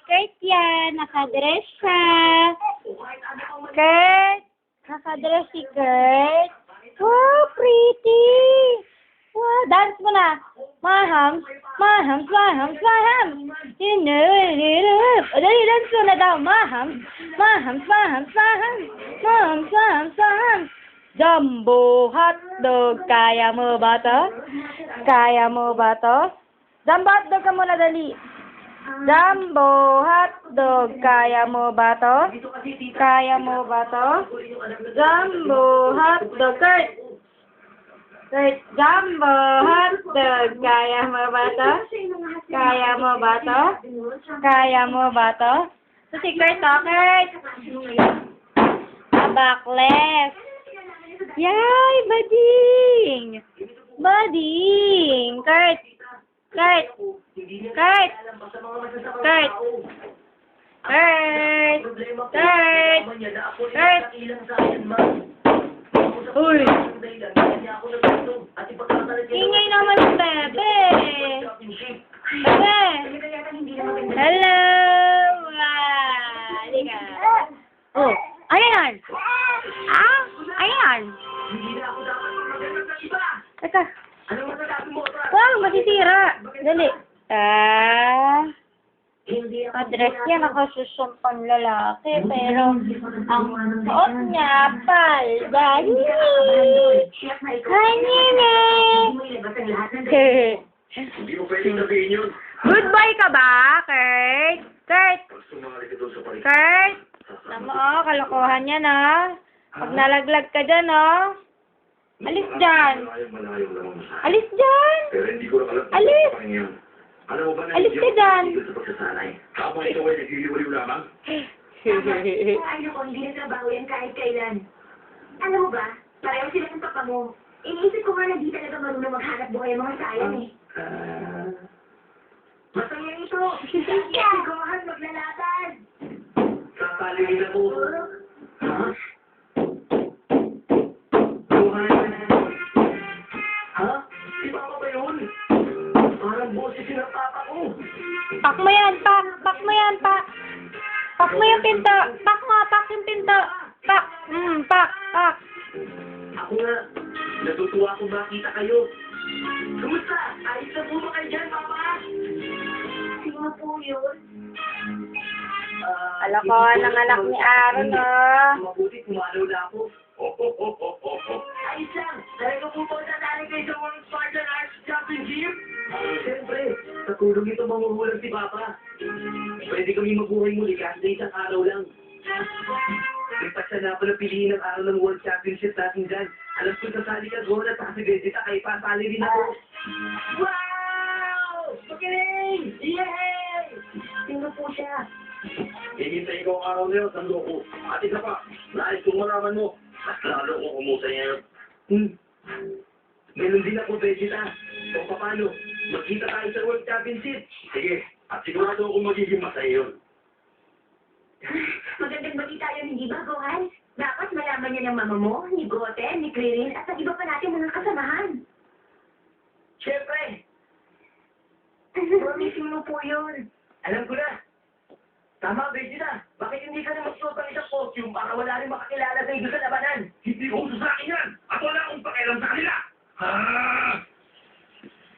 Kurt yan. Nakadress siya. Kurt. Nakadress si Kurt. Wow, pretty. Wow, dance mo na. Mahams, mahams, mahams, mahams. O, dali, dance mo na daw. Mahams, mahams, mahams, mahams. Mahams, mahams, mahams. Jumbo hotdog. Kaya mo ba to? Kaya mo ba to? Jumbo hotdog ka muna, dali. Jumbo hotdog. Kaya mo ba to? Kaya mo ba to? Jumbo hotdog. Kurt. Kurt, jumbo hotdog. Kaya mo ba to? Kaya mo ba to? Kaya mo ba to? So si Kurt, Kurt. Backless. Yay, bading. Bading. Kurt. Kurt. Kurt. Kurt. Kurt. Kurt. Kurt. Uy. Ingay naman si Bebe. Bebe. Hello. Halika. Oh, ayan. Ah, ayan. Teka. Wow, masisira. Dali. Address yan ako susumpang lalaki, pero ang suot niya, palda. Hanine! Hindi mo pwedeng sabihin yun. Goodbye ka ba, Kurt? Kurt? Kurt? Alam mo, kalokohan yan, Pag nalaglag ka dyan, Alis dyan. Alis dyan. Pero hindi ko alam. Alis. Alam mo ba na Alis ka dyan. sa pagsasanay? Habang ito ay nagliliwaliw lamang? Ano ko, hindi natrabaho yan kahit kailan. Alam mo ba, pareho sila ng papa mo. Iniisip ko nga na di talaga marunong maghanap buhay ang mga sayang Masaya ito. Sigahan, maglalakad. Kapalin ako. Ha? Ha? Si Papa ba yun? Parang boses yun ang Papa ko. Pak mo yan, pak. Pak mo yan, pak. Pak mo yung pinto. Pak mo, pak yung pinto. Pak. Pak, pak. Ako nga, natutuwa kung makita kayo. Kumusta? Ayos na po ba kayo dyan, Papa? Sino po yun? Kalokohan ng anak ni Aaron, Mabuti, kumalaw na ako. Ayos lang. Talaga po po tatali kayo sa World Spartan Arts Championship? Siyempre, sa tulong ito mamuhulang si Papa. Pwede kami mabuhay muli kahit na isang araw lang. Ipagsa na pala piliin ang araw ng World Championship natin dyan. Alam ko sasali ka, Gol, at saka si Vegeta, kay pasali rin ako. Wow! Magaling! Yay! Sino po siya? Hihintay ko ang araw na yun, sando ko. At isa pa, nais kong malaman mo, at lalo ko kumusay ngayon. Meron din ako, Vegeta. O paano, magkita tayo sa World Championship. Sige, at sigurado akong magiging masaya yun. Magandang balita yun, hindi ba, Gohan? Dapat malaman niya ng mama mo, ni Goten, ni Krillin, at ng iba pa natin mga kasamahan. Siyempre, Promising mo po yun. alam ko na. Tama, Vegeta. Bakit hindi ka na magsuot ng isang costume para wala rin makakilala sa iyo sa labanan? Hindi ko gusto sa akin yan! At wala akong pakialam sa kanila! Ha?